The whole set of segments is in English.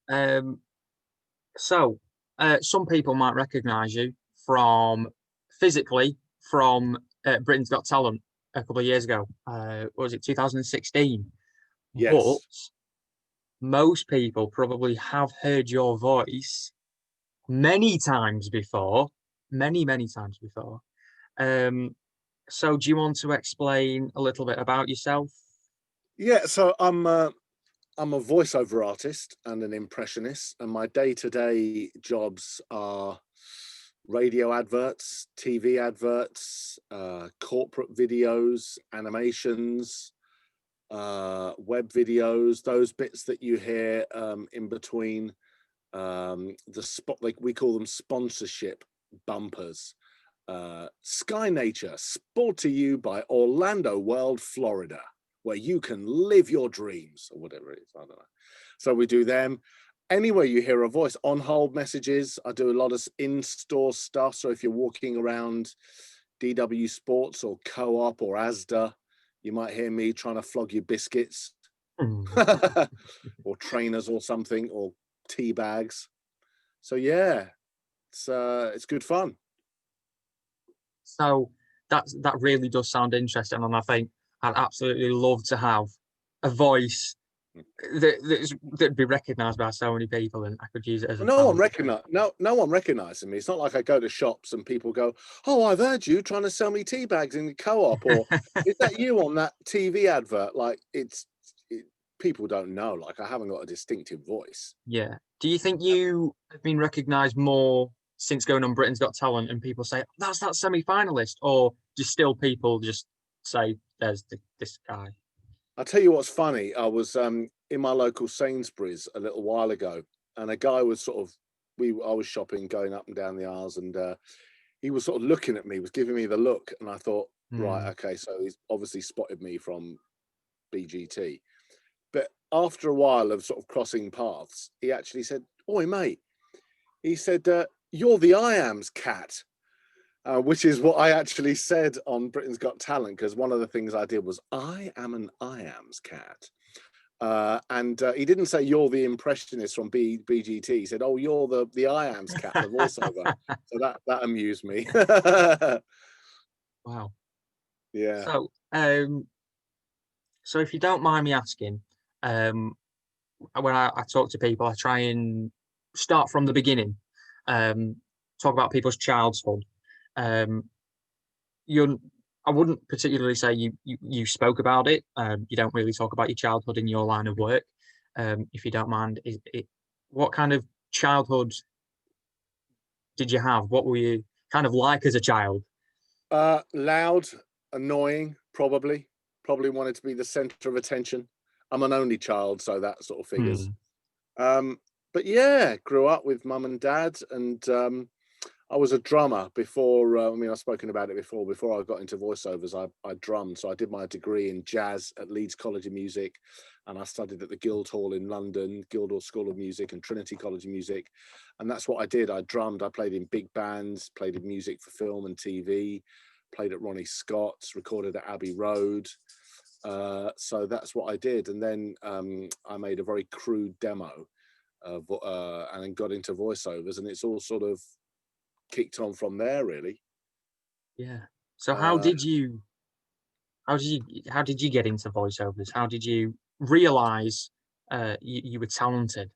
Um, so, some people might recognise you from physically from Britain's Got Talent a couple of years ago. What was it 2016? But Yes. most people probably have heard your voice many times before, many times before. Um, so, do you want to explain a little bit about yourself? Yeah, so I'm a voiceover artist and an impressionist, and my day-to-day jobs are radio adverts, TV adverts, corporate videos, animations, web videos, those bits that you hear in between the spot, like we call them sponsorship bumpers. Sky Nature, brought to you by Orlando World, Florida, where you can live your dreams, or whatever it is. I don't know. So we do them. Anywhere you hear a voice, on hold messages. I do a lot of in-store stuff. So if you're walking around DW Sports or Co-op or Asda, you might hear me trying to flog you biscuits or trainers or something, or tea bags. So yeah, it's good fun. So that really does sound interesting, and I think I'd absolutely love to have a voice that'd be recognised by so many people, and I could use it as a No one talent. recognize no one recognizing me. It's not like I go to shops and people go, "Oh, I've heard you trying to sell me tea bags in the Co-op," or "Is that you on that TV advert?" Like people don't know. Like I haven't got a distinctive voice. Yeah. Do you think you have been recognised more since going on Britain's Got Talent, and people say that's that semi-finalist, or do still people just say there's this guy? I'll tell you what's funny. I was in my local Sainsbury's a little while ago, and a guy was sort of I was shopping, going up and down the aisles, and he was sort of looking at me, was giving me the look, and I thought, right, Hmm. okay, so he's obviously spotted me from BGT. But after a while of sort of crossing paths, he actually said, "Oi, mate," he said, "You're the IAM'SCAT." Which is what I actually said on Britain's Got Talent, because one of the things I did was I am an IAM'SCAT. And he didn't say you're the impressionist from BGT. He said, "Oh, you're the IAM'SCAT, the voiceover." So that amused me. Wow. Yeah. So, so if you don't mind me asking, um, when I talk to people, I try and start from the beginning, talk about people's childhood. Um, you're, I wouldn't particularly say you spoke about it. You don't really talk about your childhood in your line of work. If you don't mind, what kind of childhood did you have? What were you kind of like as a child? Loud, annoying, probably. Probably wanted to be the center of attention. I'm an only child, so that sort of figures. Hmm. Um, but yeah, grew up with mum and dad, and I was a drummer before. I mean, I've spoken about it before. Before I got into voiceovers, I drummed. So I did my degree in jazz at Leeds College of Music, and I studied at the Guildhall in London, Guildhall School of Music, and Trinity College of Music. And that's what I did. I drummed. I played in big bands, played in music for film and TV, played at Ronnie Scott's, recorded at Abbey Road. So that's what I did. And then I made a very crude demo, and then got into voiceovers, and it's all sort of kicked on from there, really. Yeah. So Uh, how did you get into voiceovers? How did you realize you were talented?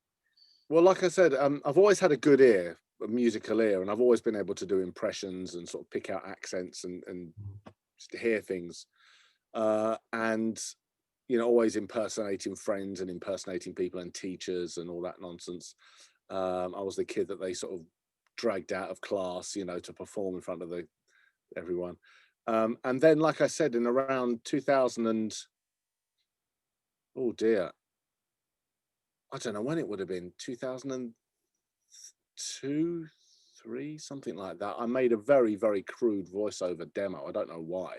well, like I said, I've always had a good ear, a musical ear, and I've always been able to do impressions and sort of pick out accents and just hear things. And always impersonating friends and impersonating people and teachers and all that nonsense. I was the kid that they sort of dragged out of class, to perform in front of everyone. And then, like I said, in around 2000 and oh dear, I don't know when it would have been, 2002, three, something like that. I made a very, very crude voiceover demo. I don't know why,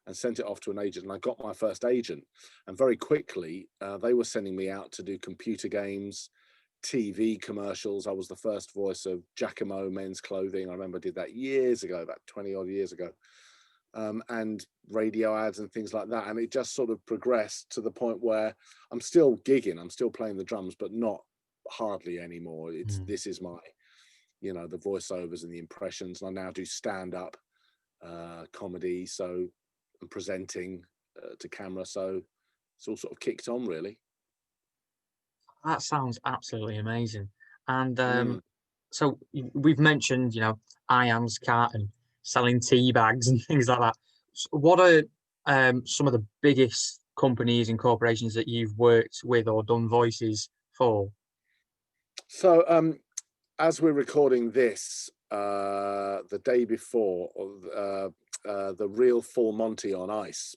and sent it off to an agent. And I got my first agent. And very quickly, they were sending me out to do computer games, TV commercials. I was the first voice of Giacomo Men's Clothing. I remember I did that years ago, about 20 odd years ago. And radio ads and things like that. And it just sort of progressed to the point where I'm still gigging, I'm still playing the drums, but not hardly anymore. This is my, the voiceovers and the impressions. And I now do stand-up comedy, so I'm presenting to camera, so it's all sort of kicked on, really. That sounds absolutely amazing. And Mm. so we've mentioned, IAM'SCAT and selling tea bags and things like that. What are some of the biggest companies and corporations that you've worked with or done voices for? So as we're recording this, the day before, the real Full Monty on Ice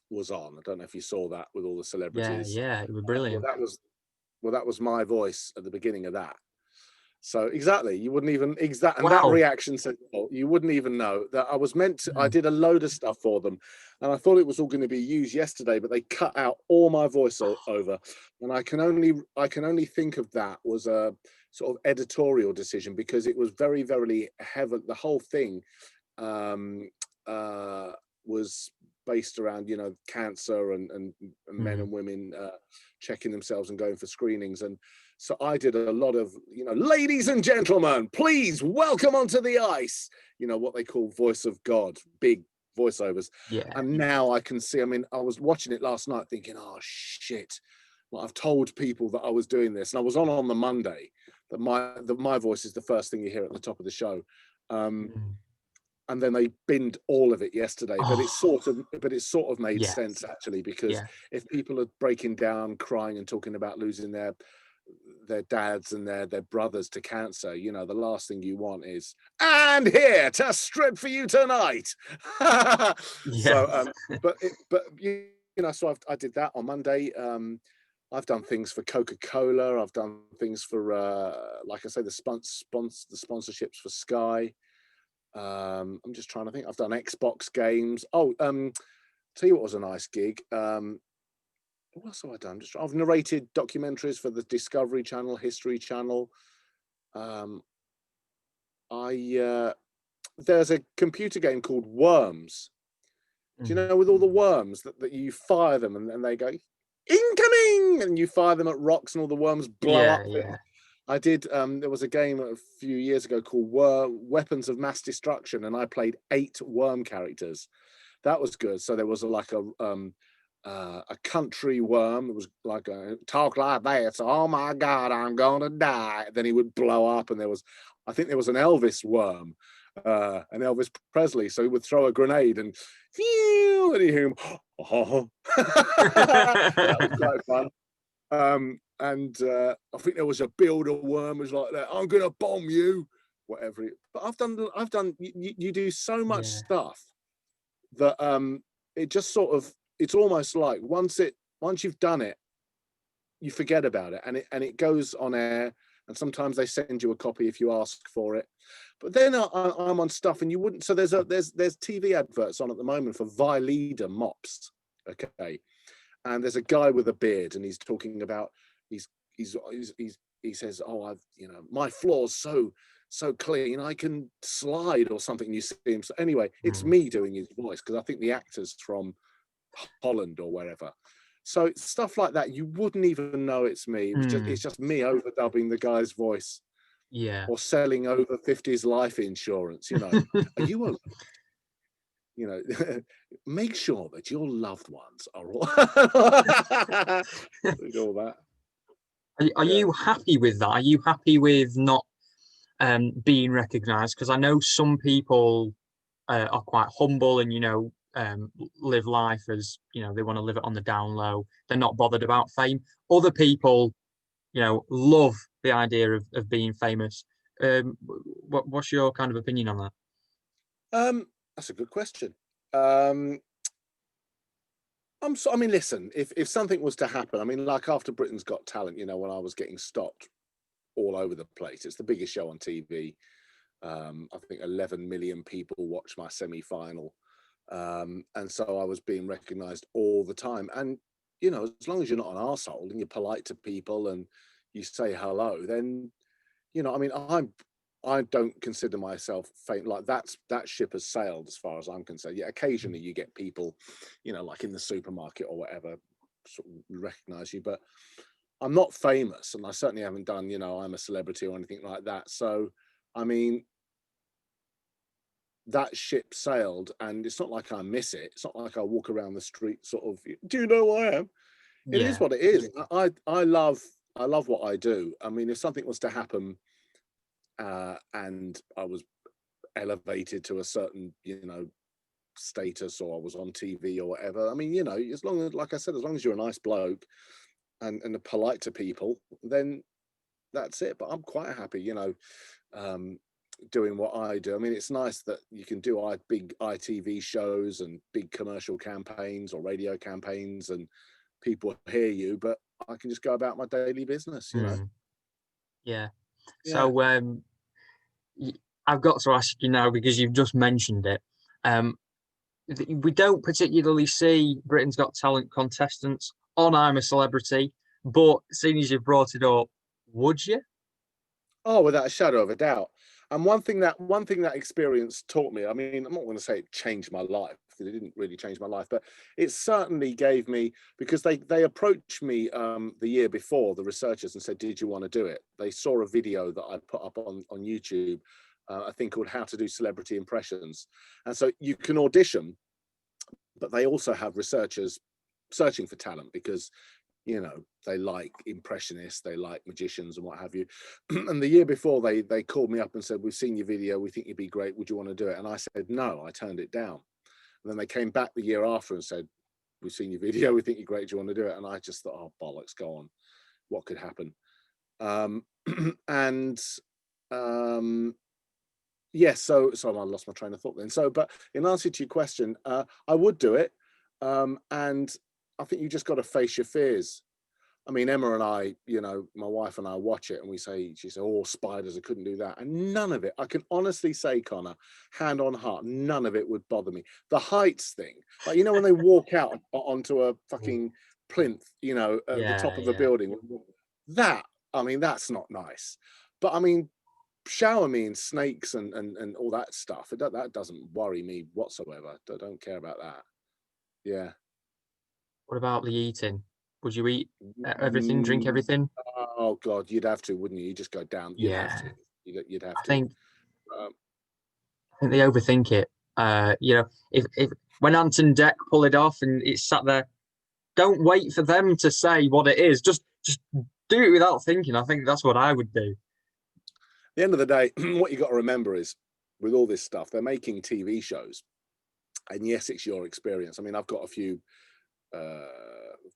was on. I don't know if you saw that, with all the celebrities. Yeah, it was Well, brilliant. that was my voice at the beginning of that. So exactly, you wouldn't even and that Wow. reaction said, oh, you wouldn't even know that I was meant to. I Mm. did a load of stuff for them, and I thought it was all going to be used yesterday, but they cut out all my voice over, and I can only think of that was a sort of editorial decision, because it was very, very heavy. The whole thing was based around cancer and men Mm. and women checking themselves and going for screenings. And so I did a lot of, ladies and gentlemen, please welcome onto the ice, what they call voice of God, big voiceovers. Yeah. And now I can see, I mean, I was watching it last night thinking, oh shit, well, I've told people that I was doing this. And I was on the Monday that my voice is the first thing you hear at the top of the show. Mm. And then they binned all of it yesterday, but it's Oh, sort of made yeah. sense, actually, because Yeah. if people are breaking down, crying and talking about losing their dads and their brothers to cancer, the last thing you want is, and here to strip for you tonight. Yeah. So so I did that on Monday. I've done things for Coca-Cola. I've done things for like I say, the sponsorships for Sky. I'm just trying to think. I've done Xbox games. Tell you what was a nice gig. What else have I done? I've narrated documentaries for the Discovery Channel, History Channel. There's a computer game called Worms. Do you Mm. know, with all the worms that you fire them and they go incoming, and you fire them at rocks and all the worms blow Yeah, up. yeah. I did. There was a game a few years ago called Weapons of Mass Destruction, and I played 8 worm characters. That was good. So there was a country worm that was like talk like that. So, oh my God, I'm gonna die. Then he would blow up, and I think there was an Elvis worm, an Elvis Presley. So he would throw a grenade and phew, and he hear him. Oh. That was quite fun. And I think there was a builder worm was like that. I'm gonna bomb you, whatever. But I've done. You do so much Yeah. stuff that it just sort of, it's almost like once you've done it, you forget about it, and it goes on air. And sometimes they send you a copy if you ask for it. But then I'm on stuff, and you wouldn't. So there's TV adverts on at the moment for Vileda mops. Okay, and there's a guy with a beard, and he's talking about he says, oh, my floor's so clean I can slide or something. You see him. So anyway, it's Mm. me doing his voice, because I think the actor's from Holland or wherever. So stuff like that, you wouldn't even know it's me. Mm. It's just me overdubbing the guy's voice, Yeah. or selling over 50s life insurance. Are you a make sure that your loved ones are all all that. Are Yeah. you happy with that? Are you happy with not being recognised? Because I know some people are quite humble and live life as they want to live it on the down low. They're not bothered about fame. Other people, love the idea of being famous. What's your kind of opinion on that? That's a good question. Um, I mean, listen, if something was to happen, I mean, like after Britain's Got Talent, when I was getting stopped all over the place, it's the biggest show on TV. I think 11 million people watched my semi-final. And so I was being recognised all the time. And, as long as you're not an arsehole and you're polite to people and you say hello, then, I mean, I don't consider myself famous. Like that ship has sailed as far as I'm concerned. Yeah, occasionally you get people, like in the supermarket or whatever, sort of recognise you. But I'm not famous, and I certainly haven't done, you know, I'm a celebrity or anything like that. So, I mean, that ship sailed, and it's not like I miss it. It's not like I walk around the street sort of, do you know who I am? It is Yeah. what it is. I love what I do. I mean, if something was to happen, and I was elevated to a certain, you know, status, or I was on TV or whatever. I mean, you know, as long as, like I said, as long as you're a nice bloke and are polite to people, then that's it. But I'm quite happy, you know, um, doing what I do. I mean, it's nice that you can do big ITV shows and big commercial campaigns or radio campaigns, and people hear you, but I can just go about my daily business, you know. Mm, yeah. Yeah. So y- I've got to ask you now because you've just mentioned it. Um, we don't particularly see Britain's Got Talent contestants on I'm a Celebrity, but seeing as you've brought it up, would you? Oh, without a shadow of a doubt. And one thing that experience taught me, I mean, I'm not going to say it changed my life, because it didn't really change my life, but it certainly gave me, because they approached me the year before, the researchers, and said, "Did you want to do it?" They saw a video that I put up on YouTube, a thing called How to Do Celebrity Impressions, and so you can audition, but they also have researchers searching for talent, because you know they like impressionists, they like magicians and what have you. And the year before, they called me up and said, "We've seen your video, we think you'd be great, would you want to do it?" And I said no, I turned it down. And then they came back the year after and said, "We've seen your video, we think you're great, do you want to do it?" And I just thought, oh bollocks, go on, what could happen? um and yes, so I lost my train of thought then. So, but in answer to your question, I would do it. And I think you just got to face your fears. I mean, Emma and I, you know, my wife and I watch it, and she said, "Oh, spiders, I couldn't do that." And none of it, I can honestly say, Connor, hand on heart, none of it would bother me. The heights thing, like, you know, when they walk out onto a Mm. fucking plinth, you know, at the top Yeah, of a yeah, building, that, I mean, that's not nice. But I mean, shower me in snakes and all that stuff. That doesn't worry me whatsoever. I don't care about that. Yeah. what about the eating? Would you eat everything, drink Mm, everything? oh God, you'd have to, wouldn't you? You just go down. You'd have Yeah, to. You'd have I to. think Um, I think they overthink it. You know, if when Ant and Dec pull it off and it's sat there, don't wait for them to say what it is. Just do it without thinking. I think that's what I would do. at the end of the day, what you got to remember is, with all this stuff, they're making TV shows, and yes, it's your experience. I mean, I've got a few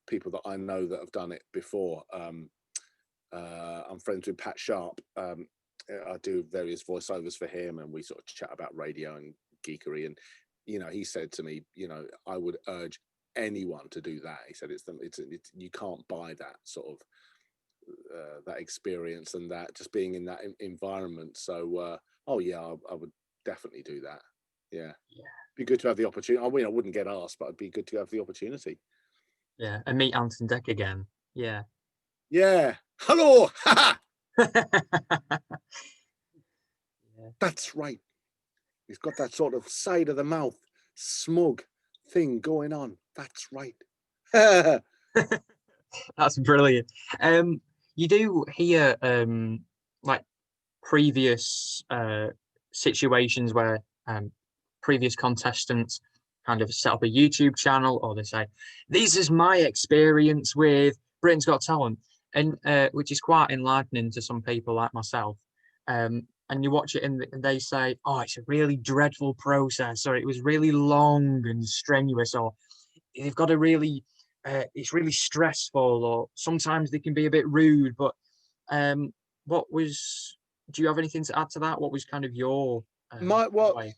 people that I know that have done it before. I'm friends with Pat Sharp. I do various voiceovers for him, and we sort of chat about radio and geekery. And you know, he said to me, you know, I would urge anyone to do that. He said it's you can't buy that sort of that experience, and that just being in that environment. So, oh yeah, I would definitely do that. Yeah, Yeah, be good to have the opportunity. I mean, I wouldn't get asked, but it'd be good to have the opportunity. yeah, and meet Ant and Dec again. Yeah. Yeah. Hello. Yeah. That's right. He's got that sort of side of the mouth, smug thing going on. That's right. That's brilliant. Um, you do hear like previous situations where previous contestants kind of set up a YouTube channel, or they say, "This is my experience with Britain's Got Talent," and which is quite enlightening to some people like myself. And you watch it and they say, "Oh, it's a really dreadful process," or "It was really long and strenuous," or "They've got to really, it's really stressful," or sometimes they can be a bit rude. But um, what was? Do you have anything to add to that? What was kind of your Well, way?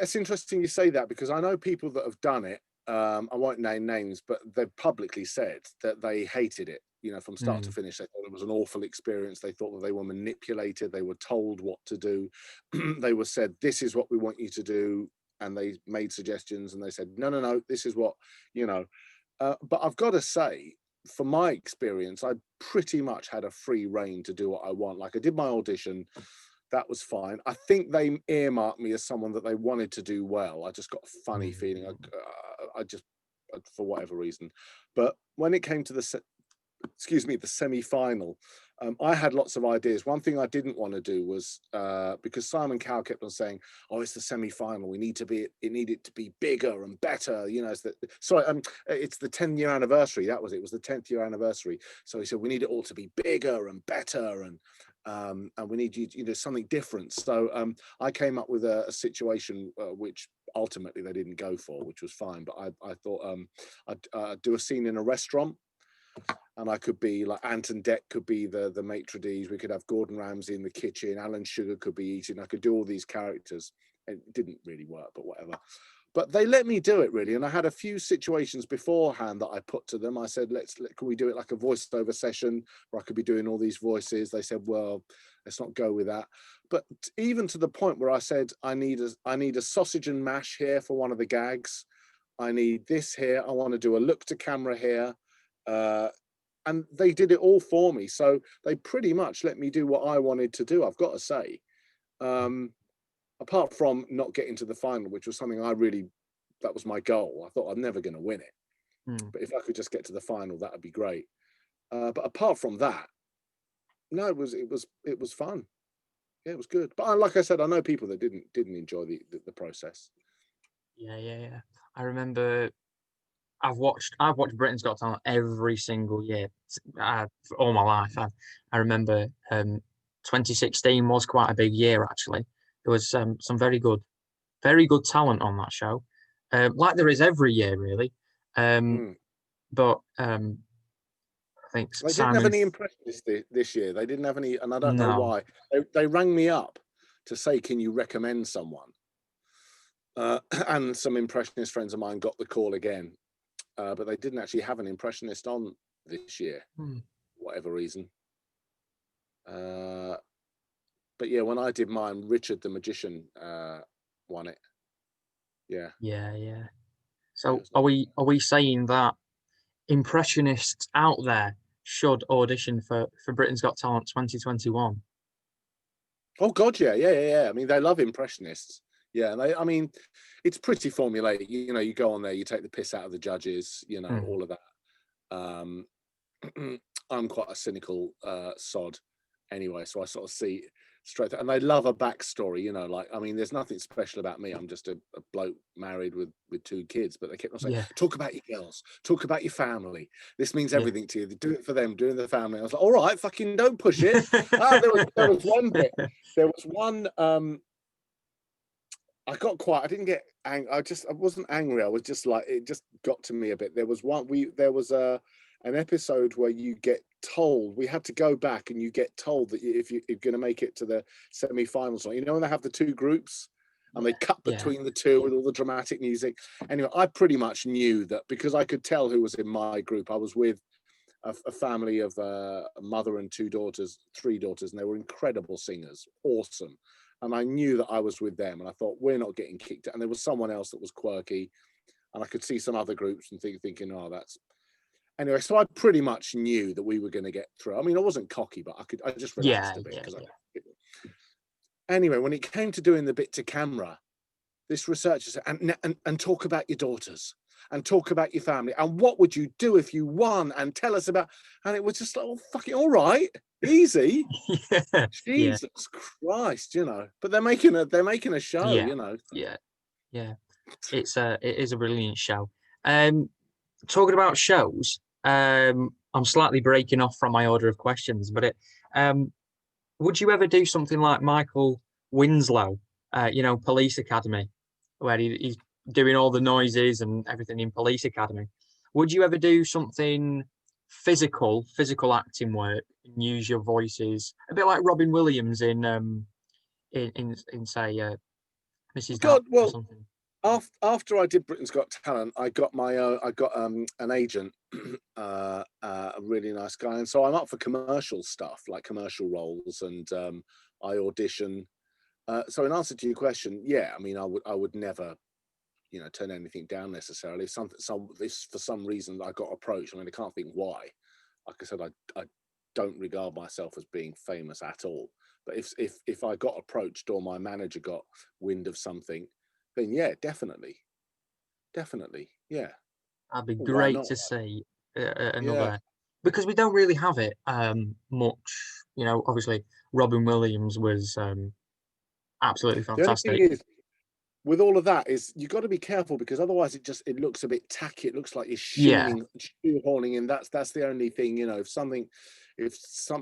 it's interesting you say that, because I know people that have done it. I won't name names, but they've publicly said that they hated it. You know, from start to Mm, finish, they thought it was an awful experience. They thought that they were manipulated. They were told what to do. They were said, "This is what we want you to do," and they made suggestions. And they said, "No, no, no. This is what you know." But I've got to say, from my experience, I pretty much had a free reign to do what I want. Like, I did my audition, that was fine. I think they earmarked me as someone that they wanted to do well. I just got a funny mm, feeling. I just, for whatever reason. But when it came to the excuse me, the semi-final, I had lots of ideas. One thing I didn't want to do was because Simon Cowell kept on saying, "Oh, it's the semi-final. We need to be. It needed to be bigger and better." You know, it's the 10-year anniversary. That was it. It was the 10th year anniversary. So he said we need it all to be bigger and better, and we need you know, something different. So I came up with a situation which ultimately they didn't go for, which was fine. But I thought I'd do a scene in a restaurant. And I could be like Anton Deck could be the maitre d's. We could have Gordon Ramsay in the kitchen. Alan Sugar could be eating. I could do all these characters. It didn't really work, but whatever. But they let me do it really. And I had a few situations beforehand that I put to them. I said, can we do it like a voiceover session where I could be doing all these voices? They said, well, let's not go with that. But even to the point where I said, I need a sausage and mash here for one of the gags. I need this here. I want to do a look to camera here. And they did it all for me. So they pretty much let me do what I wanted to do, I've got to say. Apart from not getting to the final, which was something that was my goal. I thought I'm never going to win it. But if I could just get to the final, that would be great. But apart from that, no, it was fun. Yeah, it was good. But like I said, I know people that didn't enjoy the process. Yeah. I remember I've watched Britain's Got Talent every single year for all my life. I remember 2016 was quite a big year actually. There was some very good talent on that show, like there is every year really. But I think they didn't have any impressionists this year. They didn't have any, and I don't know why. They rang me up to say, "Can you recommend someone?" And some impressionist friends of mine got the call again. But they didn't actually have an impressionist on this year, for whatever reason. But yeah, when I did mine, Richard the Magician won it. Yeah. So are we saying that impressionists out there should audition for Britain's Got Talent 2021? Oh God, yeah. I mean, they love impressionists. Yeah, and I mean, it's pretty formulaic. You know, you go on there, you take the piss out of the judges. You know, all of that. I'm quite a cynical sod, anyway, so I sort of see straight through. And they love a backstory. You know, like I mean, there's nothing special about me. I'm just a bloke married with 2 kids. But they kept on saying, "Talk about your girls. Talk about your family. This means everything to you. Do it for them. Do it for the family." I was like, "All right, fucking don't push it." There was one bit. There was one. I didn't get angry. I wasn't angry. I was just like, it just got to me a bit. There was an episode where you get told, we had to go back and you get told that if you're going to make it to the semi-finals, you know, when they have the 2 groups and they cut between the 2 with all the dramatic music. Anyway, I pretty much knew that because I could tell who was in my group. I was with a family of a mother and 3 daughters, and they were incredible singers, awesome. And I knew that I was with them, and I thought, we're not getting kicked out. And there was someone else that was quirky, and I could see some other groups and thinking, oh, that's... Anyway, so I pretty much knew that we were going to get through. I mean, I wasn't cocky, but I just relaxed a bit. Anyway, when it came to doing the bit to camera, this researcher said, and talk about your daughters, and talk about your family, and what would you do if you won, and tell us about... And it was just like, oh, fucking all right. Easy. Jesus Christ, you know. But they're making a show, you know. Yeah. It is a brilliant show. Talking about shows, I'm slightly breaking off from my order of questions, but would you ever do something like Michael Winslow, you know, Police Academy, where he's doing all the noises and everything in Police Academy? Would you ever do something physical acting work and use your voices a bit like Robin Williams in say Mrs. God, Dark or well, something? after I did Britain's Got Talent, I got an agent, a really nice guy, and so I'm up for commercial stuff, like commercial roles, and I audition. So in answer to your question, yeah, I mean, I would never, you know, turn anything down necessarily. If for some reason I got approached, I mean, I can't think why. Like I said, I don't regard myself as being famous at all. But if I got approached or my manager got wind of something, then yeah, definitely, yeah. That'd be great to see another because we don't really have it much. You know, obviously Robin Williams was absolutely The only thing fantastic. is, with all of that, is you got to be careful, because otherwise it looks a bit tacky. It looks like you're Yeah, shoehorning in. That's the only thing, you know. If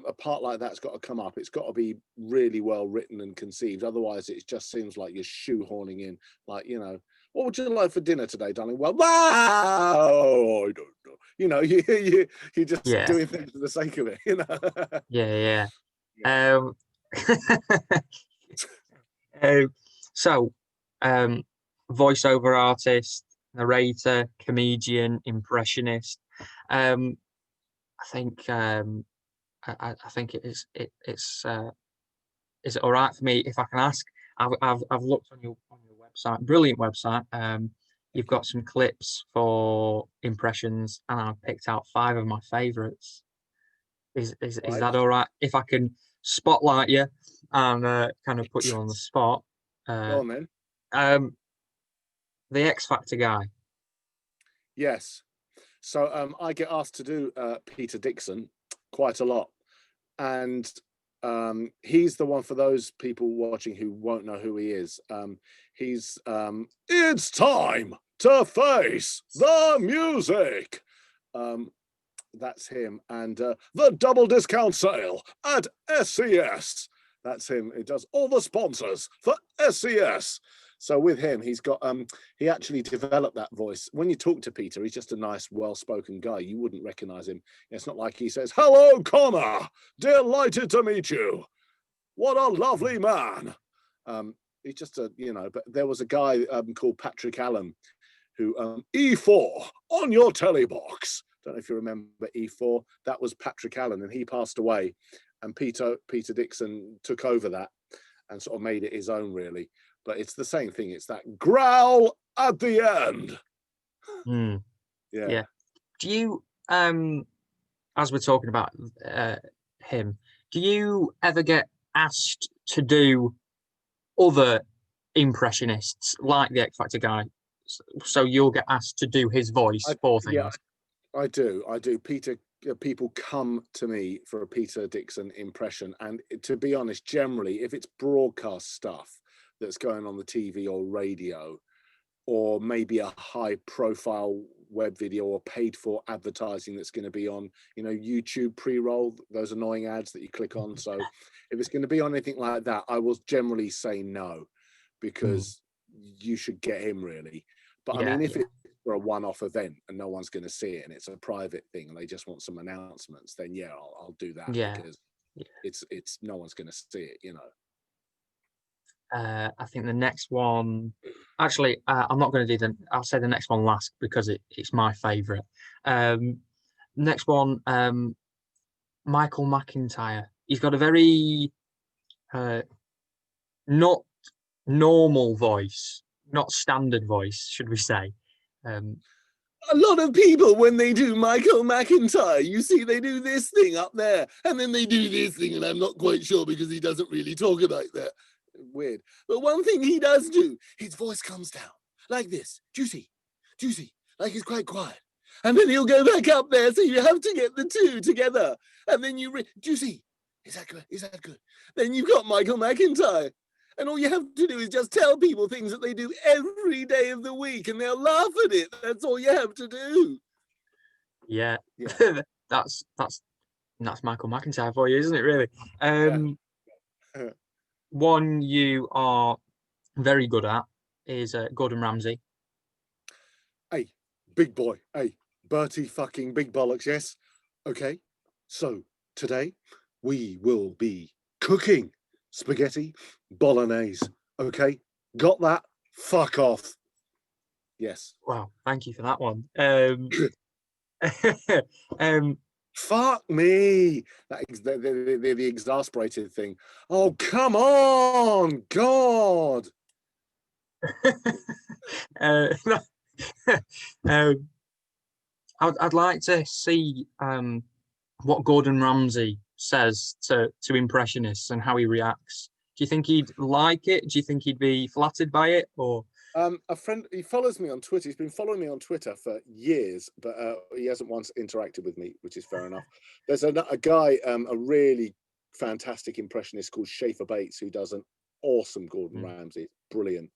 a part like that's got to come up, it's got to be really well written and conceived. Otherwise, it just seems like you're shoehorning in. Like, you know, what would you like for dinner today, darling? Well, wow, I don't know. You know, you're just yeah, doing things for the sake of it. You know. yeah, Yeah. yeah. Uh, so, um, voiceover artist, narrator, comedian, impressionist. Um, I think I think is it all right for me if I can ask? I've looked on your website, brilliant website. You've Thank you. got some clips for impressions, and I've picked out five of my favourites. Is Right. that all right? If I can spotlight you and kind of put you on the spot. Go Uh, on then. um, the X Factor guy. Yes. So I get asked to do Peter Dixon quite a lot, and he's the one, for those people watching who won't know who he is. He's it's time to face the music. Um, that's him, and the double discount sale at SCS. That's him. He does all the sponsors for SCS. So with him, he's got he actually developed that voice. When you talk to Peter, he's just a nice, well-spoken guy. You wouldn't recognize him. It's not like he says, "Hello, Connor. Delighted to meet you. What a lovely man." He's just a, you know. But there was a guy called Patrick Allen, who E4 on your telly box. Don't know if you remember E4. That was Patrick Allen, and he passed away. And Peter Dixon took over that and sort of made it his own, really. But it's the same thing. It's that growl at the end. Mm, Yeah. yeah. Do you as we're talking about him, do you ever get asked to do other impressionists like the X Factor guy? So you'll get asked to do his voice for Yeah, things. I do. Peter, people come to me for a Peter Dixon impression, and to be honest, generally, if it's broadcast stuff that's going on the TV or radio, or maybe a high-profile web video or paid-for advertising that's going to be on, you know, YouTube pre-roll, those annoying ads that you click on. So, if it's going to be on anything like that, I will generally say no, Mm, because you should get him, really. But I yeah, mean, if yeah, it's for a one-off event and no one's going to see it, and it's a private thing and they just want some announcements, then yeah, I'll do that, yeah, because yeah. it's no one's going to see it, you know. I think the next one, actually, I'm not going to do the. I'll say the next one last because it's my favourite. Um, next one, Michael McIntyre. He's got a very uh, not normal voice, not standard voice, should we say? Um, A lot of people, when they do Michael McIntyre, you see they do this thing up there, and then they do this thing, and I'm not quite sure, because he doesn't really talk like that. Weird. But one thing he does do, his voice comes down like this, juicy, like he's quite quiet. And then he'll go back up there, so you have to get the two together. And then juicy, is that good? Is that good? Then you've got Michael McIntyre. And all you have to do is just tell people things that they do every day of the week, and they'll laugh at it. That's all you have to do. yeah, Yeah, that's that's Michael McIntyre for you, isn't it? Really? yeah. One you are very good at is Gordon Ramsay. Hey, big boy. Hey, Bertie fucking big bollocks, yes? Okay, so today we will be cooking spaghetti bolognese. Okay, got that? Fuck off. Yes. Wow, thank you for that one. Um, Fuck me. The exasperated thing. Oh, come on, God. uh, um, I'd like to see what Gordon Ramsay says to impressionists and how he reacts. Do you think he'd like it? Do you think he'd be flattered by it? Or A friend, he follows me on Twitter. He's been following me on Twitter for years, but he hasn't once interacted with me, which is fair enough. There's a guy, a really fantastic impressionist called Schaefer Bates, who does an awesome Gordon Ramsay. Brilliant.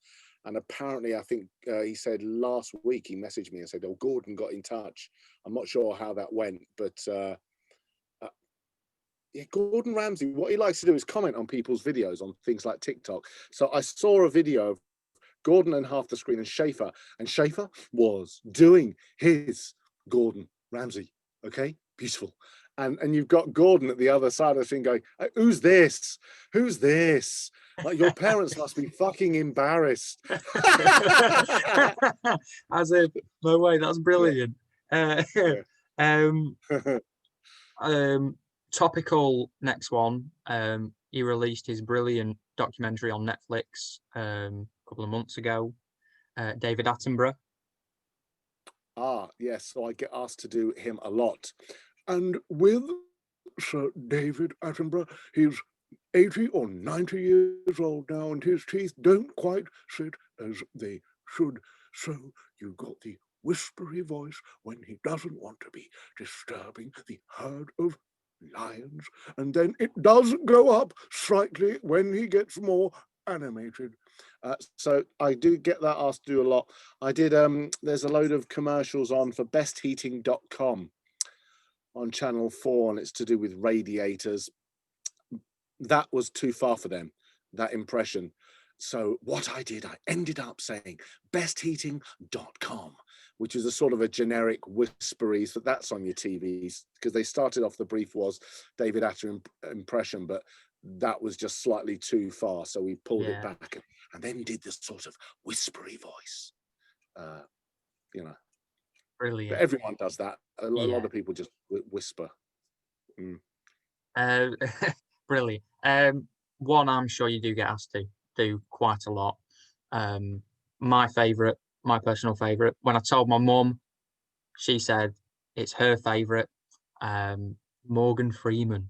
And apparently, I think he said last week, he messaged me and said, oh, Gordon got in touch. I'm not sure how that went, but yeah, Gordon Ramsay, what he likes to do is comment on people's videos on things like TikTok. So I saw a video of Gordon and half the screen and Schaefer was doing his Gordon Ramsay. Okay, beautiful. And you've got Gordon at the other side of the thing going, who's this? Who's this? Like, your parents must be fucking embarrassed. As if, no way, that's brilliant. Topical next one. He released his brilliant documentary on Netflix a couple of months ago. David Attenborough. Ah, yes. So I get asked to do him a lot. And with Sir David Attenborough, he's 80 or 90 years old now, and his teeth don't quite sit as they should. So you got the whispery voice when he doesn't want to be disturbing the herd of lions, and then it does go up slightly when he gets more animated. So I do get that asked to do a lot. I did, there's a load of commercials on for bestheating.com on Channel 4, and it's to do with radiators. That was too far for them, that impression. So what I did, I ended up saying bestheating.com, which is a sort of a generic whispery, so that's on your TVs, because they started off, the brief was David Attenborough impression, but that was just slightly too far. So we pulled it back and then did this sort of whispery voice, you know. Brilliant. But everyone does that. A lot of people just whisper. Brilliant. One I'm sure you do get asked to do quite a lot. My personal favourite, when I told my mum, she said it's her favourite, Morgan Freeman.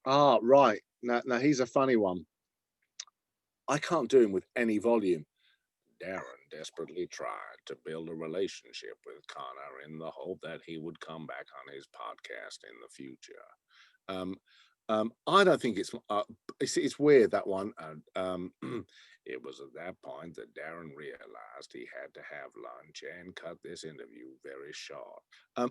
Ah, right. Now he's a funny one. I can't do him with any volume. Darren desperately tried to build a relationship with Connor in the hope that he would come back on his podcast in the future. I don't think it's weird, that one. It was at that point that Darren realized he had to have lunch and cut this interview very short.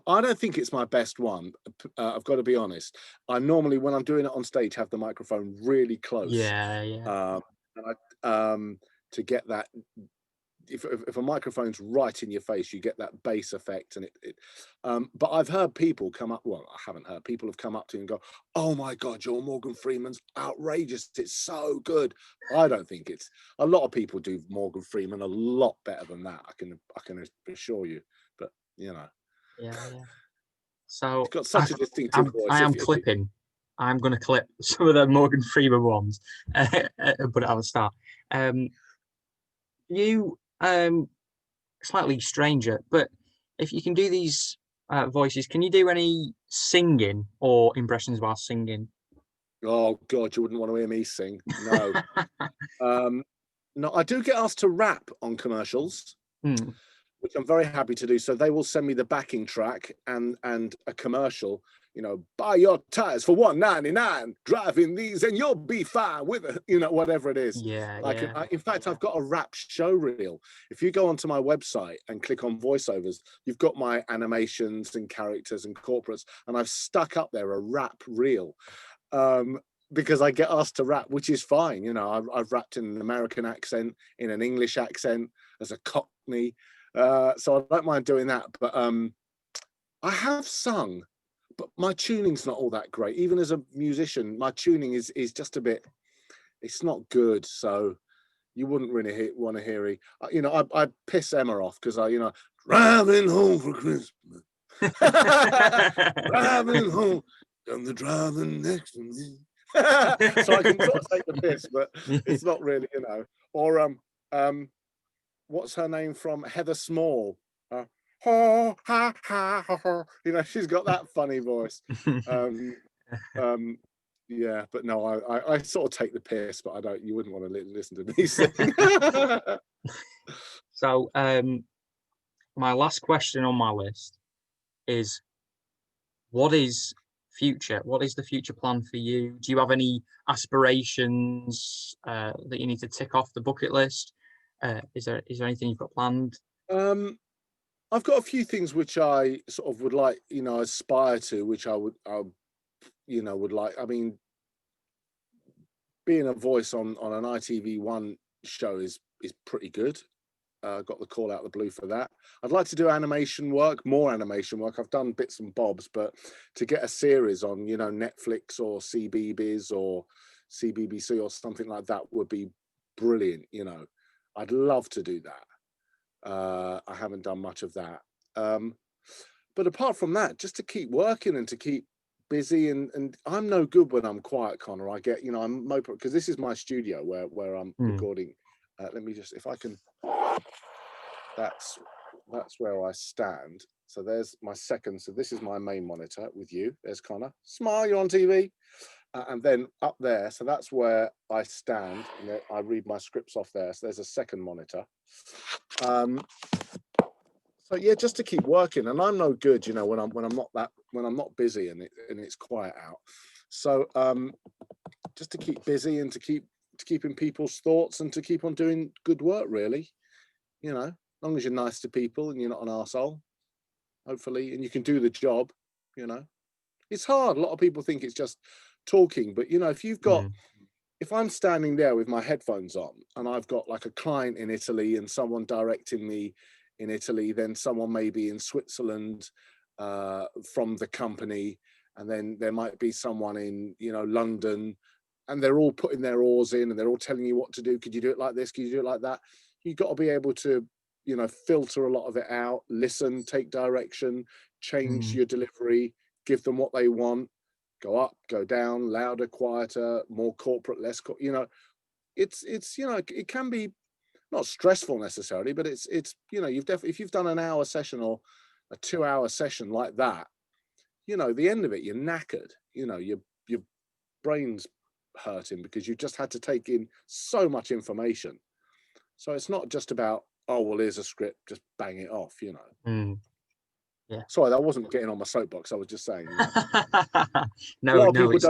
I don't think it's my best one. I've got to be honest. I normally, when I'm doing it on stage, have the microphone really close. To get that, if a microphone's right in your face, you get that bass effect, and but I've heard people come up, well, I haven't heard, people have come up to you and go, oh my God, your Morgan Freeman's outrageous, it's so good. I don't think it's, a lot of people do Morgan Freeman a lot better than that, I can assure you, but you know. So it's got such a distinctive voice. I'm going to clip some of the Morgan Freeman ones, but at the start. You slightly stranger, but if you can do these voices, can you do any singing or impressions while singing? Oh God, you wouldn't want to hear me sing. No. No, I do get asked to rap on commercials, which I'm very happy to do. So they will send me the backing track and a commercial, you know, buy your tires for $1.99, driving these and you'll be fine with it, you know, whatever it is. In fact, I've got a rap show reel. If you go onto my website and click on voiceovers, you've got my animations and characters and corporates, and I've stuck up there a rap reel. Because I get asked to rap, which is fine. You know, I've rapped in an American accent, in an English accent, as a Cockney. So I don't mind doing that. But I have sung, but my tuning's not all that great. Even as a musician, my tuning is just a bit, it's not good. So you wouldn't really want to hear it. You know, I piss Emma off because you know, driving home for Christmas. Driving home, and the driving next to me. So I can sort of take the piss, but it's not really, you know. Or what's her name from Heather Small? Ho, ha, ha, ha, ha. You know, she's got that funny voice. Yeah, but no, I sort of take the piss, but I don't. You wouldn't want to listen to me sing. So, my last question on my list is, what is the future plan for you? Do you have any aspirations that you need to tick off the bucket list? Is there anything you've got planned? I've got a few things which I sort of would like, aspire to, which I would like. I mean, being a voice on an ITV1 show is pretty good. Got the call out of the blue for that. I'd like to do animation work, more animation work. I've done bits and bobs, but to get a series on, Netflix or CBeebies or CBBC or something like that would be brilliant. I'd love to do that. I haven't done much of that. But apart from that, just to keep working and to keep busy, and I'm no good when I'm quiet, Connor. I get, I'm moped because this is my studio where I'm recording. Let me just, if I can. That's where I stand. So there's my second. So this is my main monitor with you. There's Connor. Smile, you're on TV. And then up there, so that's where I stand. And I read my scripts off there. So there's a second monitor. So yeah, just to keep working. And I'm no good, when I'm not busy and it's quiet out. So just to keep busy and to keep in people's thoughts and to keep on doing good work, really. As long as you're nice to people and you're not an arsehole, hopefully, and you can do the job, It's hard. A lot of people think it's just talking, but if I'm standing there with my headphones on and I've got like a client in Italy and someone directing me in Italy, then someone maybe in Switzerland from the company, and then there might be someone in, London, and they're all putting their oars in and they're all telling you what to do. Could you do it like this? Could you do it like that? You've got to be able to, filter a lot of it out, listen, take direction, change your delivery, give them what they want, go up, go down, louder, quieter, more corporate, less, it's, it can be not stressful necessarily, but it's, you've definitely, if you've done an hour session or a 2-hour session like that, the end of it, you're knackered, your brain's hurting because you've just had to take in so much information. So it's not just about, oh, well, here's a script, just bang it off, Yeah. Sorry, that wasn't getting on my soapbox. I was just saying. No, it's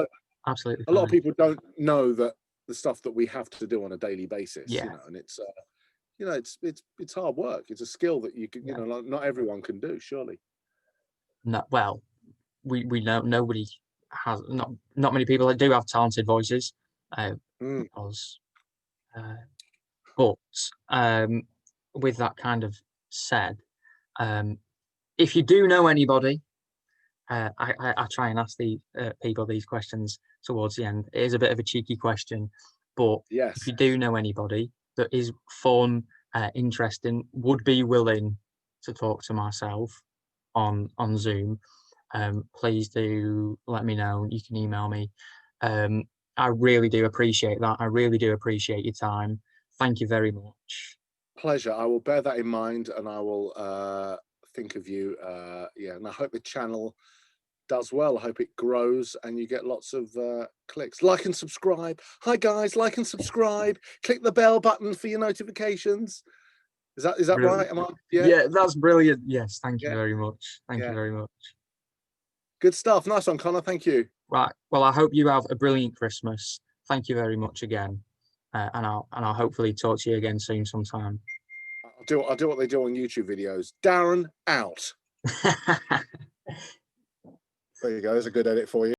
absolutely. A lot of people don't know that the stuff that we have to do on a daily basis, and it's, it's hard work. It's a skill that you can, not everyone can do, surely. No, well, we know nobody has, not many people that do have talented voices, because, but with that kind of said, if you do know anybody, I try and ask the people these questions towards the end. It is a bit of a cheeky question, but yes, if you do know anybody that is fun, interesting, would be willing to talk to myself on Zoom, please do let me know. You can email me. I really do appreciate that. I really do appreciate your time. Thank you very much. Pleasure. I will bear that in mind, and I will think of you. And I hope the channel does well. I hope it grows and you get lots of clicks. Like and subscribe. Hi guys, like and subscribe. Click the bell button for your notifications. Is that right? Am I? Yeah, that's brilliant. Yes, thank you very much. Thank you very much. Good stuff. Nice one, Connor. Thank you. Right. Well, I hope you have a brilliant Christmas. Thank you very much again, and I'll hopefully talk to you again soon sometime. I'll do what they do on YouTube videos. Darren out. There you go. There's a good edit for you.